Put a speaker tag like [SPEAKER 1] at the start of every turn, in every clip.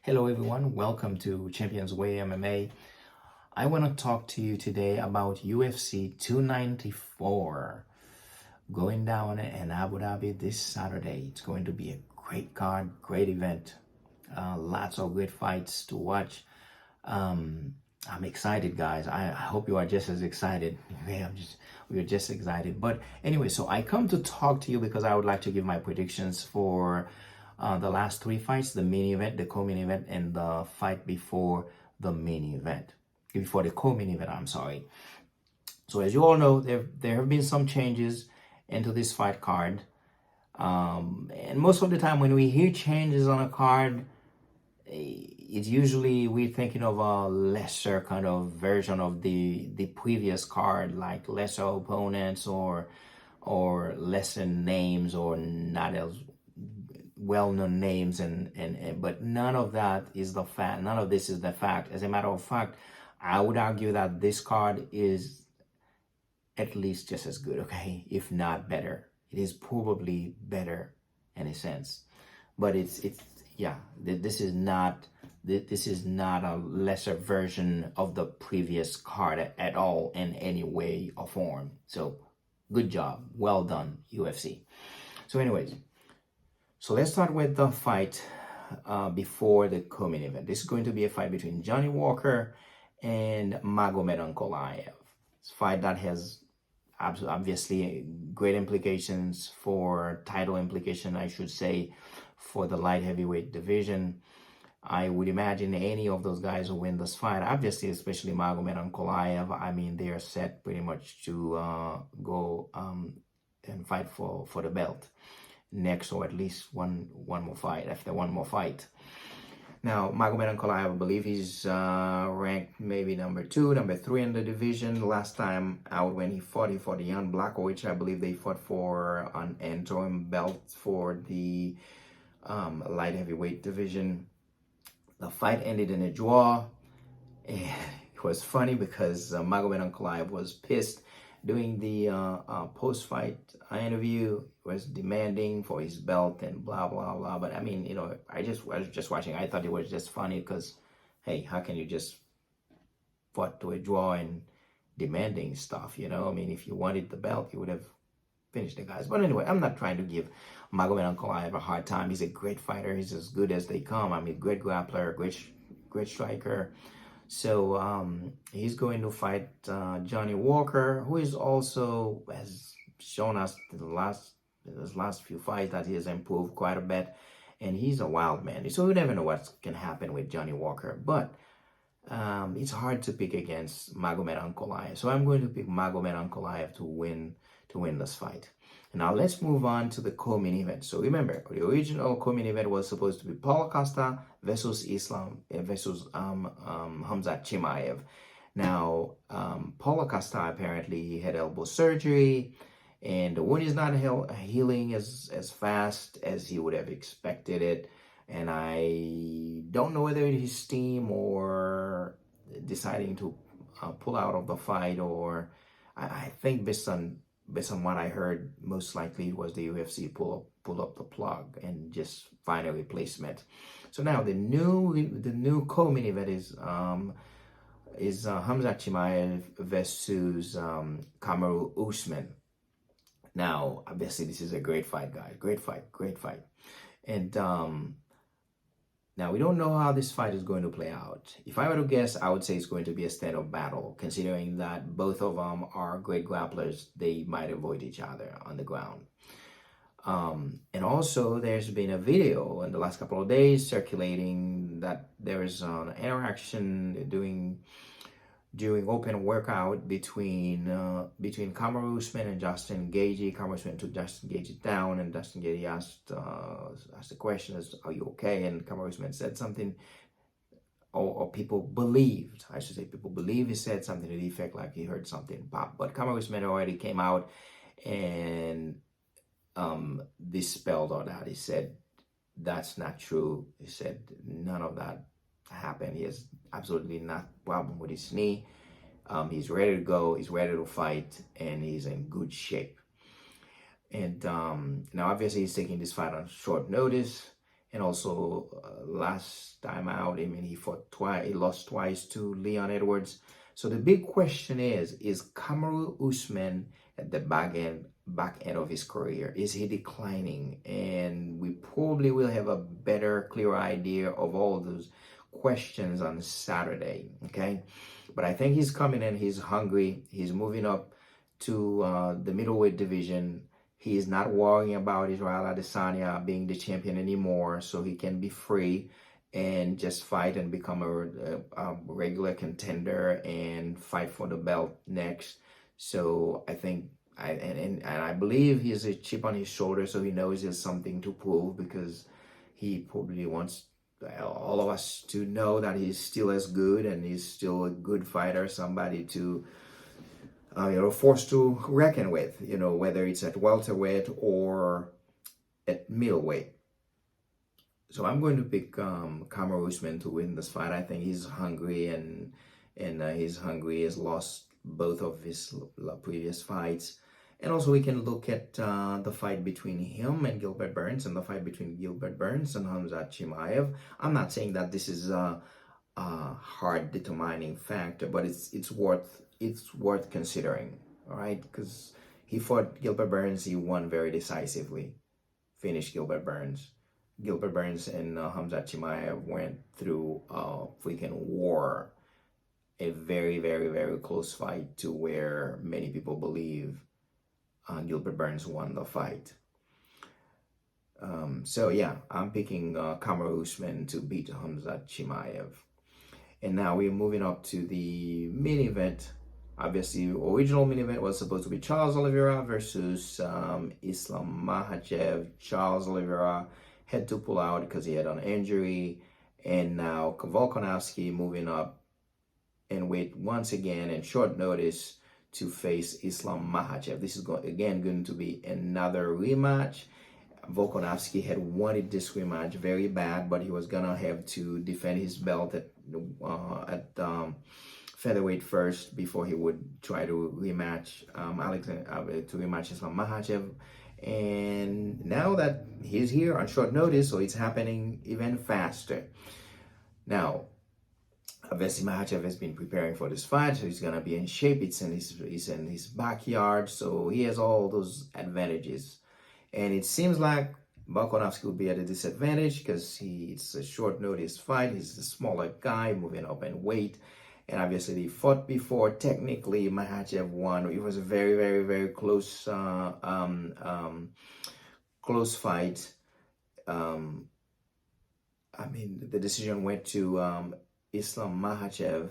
[SPEAKER 1] Hello everyone, welcome to Champions Way MMA. I want to talk to you today about UFC 294 going down in Abu Dhabi this Saturday. It's going to be a great card, great event. Lots of great fights to watch. I'm excited, guys. I hope you are just as excited. We're just excited. But anyway, so I come to talk to you because I would like to give my predictions for the last three fights: the main event, the co-main event, and the fight before the main event. Before the co-main event, I'm sorry. So as you all know, there have been some changes into this fight card. And most of the time when we hear changes on a card, it's usually we're thinking of a lesser kind of version of the previous card, like lesser opponents or lesser names or not as well-known names, and but none of that is the fact. None of this is the fact. As a matter of fact, I would argue that this card is at least just as good, okay, if not better. It is probably better in a sense, but it's yeah, this is not a lesser version of the previous card at all in any way or form. So good job, well done, UFC. So anyways, so let's start with the fight before the co-main event. This is going to be a fight between Johnny Walker and Magomed Ankalaev. It's a fight that has obviously great implications for title implication, I should say, for the light heavyweight division. I would imagine any of those guys who win this fight, obviously, especially Magomed Ankalaev, I mean, they are set pretty much to go and fight for the belt next, or at least one more fight, after one more fight. Now, Magomed Ankalaev, I believe he's ranked maybe number 2, number 3 in the division. Last time out when he fought Jan Blachowicz. I believe they fought for an interim belt for the light heavyweight division. The fight ended in a draw. And it was funny because Magomed Ankalaev was pissed during the post-fight interview. Was demanding for his belt and blah blah blah. But I mean, I was just watching. I thought it was just funny because, hey, how can you just fought to a draw and demanding stuff? I mean, if you wanted the belt, you would have finished the guys. But anyway, I'm not trying to give Magomed Ankalaev a hard time. He's a great fighter. He's as good as they come. I mean, great grappler, great striker. So he's going to fight Johnny Walker, who is also has shown us his last few fights that he has improved quite a bit, and he's a wild man. So we never know what can happen with Johnny Walker, but it's hard to pick against Magomed Ankalaev. So I'm going to pick Magomed Ankalaev to win this fight. Now let's move on to the co-main event. So remember, the original co-main event was supposed to be Paulo Costa versus Hamzat Chimaev. Now, Paulo Costa apparently had elbow surgery, and the wound is not healing as fast as he would have expected it. And I don't know whether his team or deciding to pull out of the fight, or I think based on what I heard, most likely it was the UFC pull up the plug and just find a replacement. So now the new co-main event is Hamzat Chimaev versus Kamaru Usman. Now, obviously, this is a great fight, guys. Great fight. And now we don't know how this fight is going to play out. If I were to guess, I would say it's going to be a stand-up battle, considering that both of them are great grapplers. They might avoid each other on the ground. And also, there's been a video in the last couple of days circulating that there is an interaction during open workout between Kamaru Usman and Justin Gaethje. Kamaru Usman took Justin Gaethje down, and Justin Gaethje asked the question as, "Are you okay?" And Kamaru Usman said something, or people believed he said something to the effect like he heard something pop. But Kamaru Usman already came out and dispelled all that. He said that's not true. He said none of that happened. He has absolutely not problem with his knee. He's ready to go. He's ready to fight, and he's in good shape. And now, obviously, he's taking this fight on short notice. And also last time out, I mean, he fought twice, he lost twice to Leon Edwards. So the big question is Kamaru Usman at the back end of his career? Is he declining? And we probably will have a better, clearer idea of all those questions on Saturday. Okay, but I think he's coming in. He's hungry. He's moving up to the middleweight division. He is not worrying about Israel Adesanya being the champion anymore, so he can be free and just fight and become a regular contender and fight for the belt next. So I think and I believe he has a chip on his shoulder, so he knows he has something to prove, because he probably wants all of us to know that he's still as good and he's still a good fighter, somebody to forced to reckon with, whether it's at welterweight or at middleweight. So I'm going to pick Kamaru Usman to win this fight. I think he's hungry and he's hungry. He has lost both of his previous fights. And also we can look at the fight between him and Gilbert Burns, and the fight between Gilbert Burns and Khamzat Chimaev. I'm not saying that this is a hard determining factor, but it's worth considering. All right, because he fought Gilbert Burns, he won very decisively, finished Gilbert Burns. Gilbert Burns and Khamzat Chimaev went through a freaking war, a very, very, very close fight, to where many people believe Gilbert Burns won the fight. So yeah, I'm picking Kamaru Usman to beat Khamzat Chimaev. And now we're moving up to the main event. Obviously, the original main event was supposed to be Charles Oliveira versus Islam Makhachev. Charles Oliveira had to pull out because he had an injury. And now Volkanovski moving up and wait once again in short notice to face Islam Makhachev. This is going to be another rematch. Volkanovski had wanted this rematch very bad, but he was gonna have to defend his belt at featherweight first before he would try to rematch Islam Makhachev. And now that he's here on short notice, so it's happening even faster. Now, obviously Makhachev has been preparing for this fight, so he's gonna be in shape. It's in his backyard, so he has all those advantages. And it seems like Volkanovski will be at a disadvantage because it's a short notice fight. He's a smaller guy moving up in weight. And obviously they fought before. Technically, Makhachev won. It was a very, very, very close close fight. I mean, the decision went to Islam Makhachev.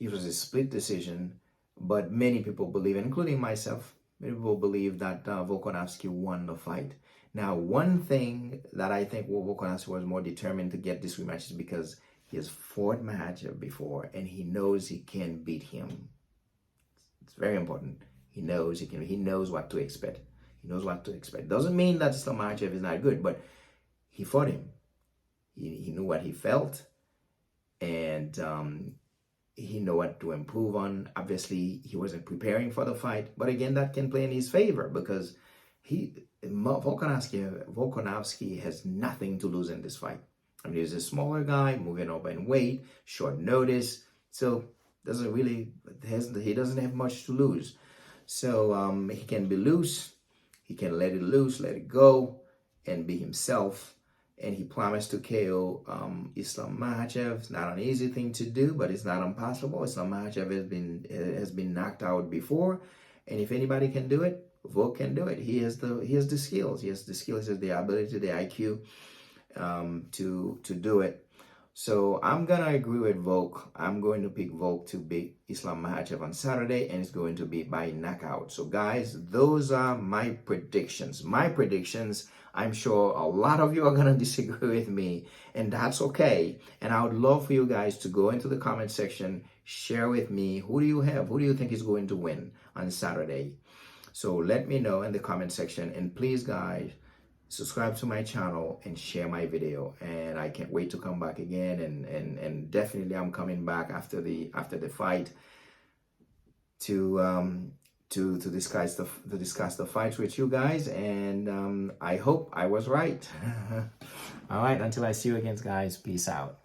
[SPEAKER 1] It was a split decision, but many people believe, including myself, many people believe that Volkanovski won the fight. Now, one thing that I think Volkanovski was more determined to get this rematch is because he has fought Makhachev before and he knows he can beat him. It's very important. He knows he can. He knows what to expect. He knows what to expect. Doesn't mean that Islam Makhachev is not good, but he fought him. He knew what he felt, and he knew what to improve on. Obviously, he wasn't preparing for the fight, but again, that can play in his favor because Volkanovski has nothing to lose in this fight. I mean, he's a smaller guy, moving up in weight, short notice, so he doesn't have much to lose. So he can be loose, he can let it loose, let it go, and be himself. And he promised to KO Islam Makhachev. It's not an easy thing to do, but it's not impossible. Islam Makhachev has been knocked out before, and if anybody can do it, Volk can do it. He has the skills. He has the skills, he has the ability, the IQ to do it. So I'm gonna agree with Volk. I'm going to pick Volk to beat Islam Makhachev on Saturday, and it's going to be by knockout. So guys, those are my predictions. I'm sure a lot of you are gonna disagree with me, and that's okay. And I would love for you guys to go into the comment section, share with me, who do you have? Who do you think is going to win on Saturday? So let me know in the comment section, and please guys, subscribe to my channel and share my video. And I can't wait to come back again, and definitely I'm coming back after the fight to to discuss the fights with you guys, and I hope I was right. All right, until I see you again, guys. Peace out.